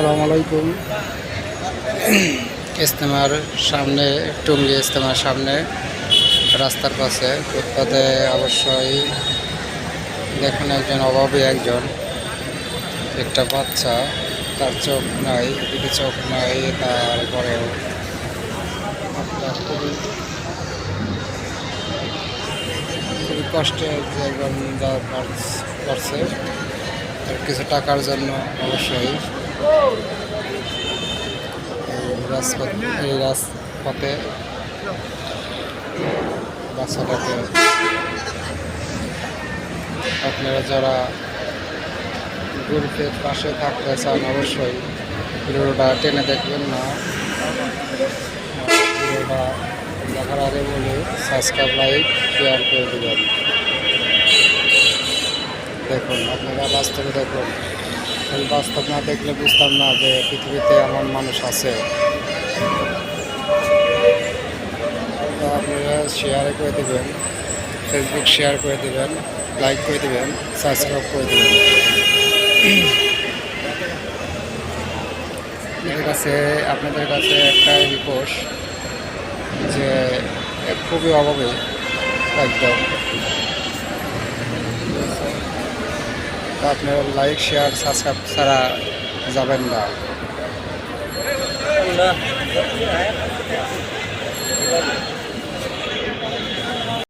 আসসালামু আলাইকুম। ইজতেমার সামনে, টঙ্গী ইজতেমার সামনে রাস্তার পাশে ফুটপাতে অবশ্যই দেখুন একজন অভাবী একজন, একটা বাচ্চা, তার চোখ নাই, এদিকে চোখ নাই, তারপরেও একটা খুবই খুবই কষ্টে জীবন যাওয়া করছে কিছু টাকার জন্য। অবশ্যই এই রাজপথে বাচ্চাটাকে আপনারা যারা গরিবের পাশে থাকতে চান অবশ্যই ভিডিওটা টেনে দেখবেন না। ভিডিওটা দেখার আগে বলে সাবস্ক্রাইব, লাইক, শেয়ার করে দেবেন। দেখুন, আপনারা বাস্তবে দেখুন, এই বাস্তব না দেখলে বুঝতাম না যে পৃথিবীতে এমন মানুষ আছে। আপনারা শেয়ারে করে দেবেন, ফেসবুক শেয়ার করে দেবেন, লাইক করে দেবেন, সাবস্ক্রাইব করে দেবেন। আপনাদের কাছে একটা রিকোয়েস্ট যে খুবই অভাবে একদম, আপনারা লাইক, শেয়ার, সাবস্ক্রাইব ছাড়া যাবেন না।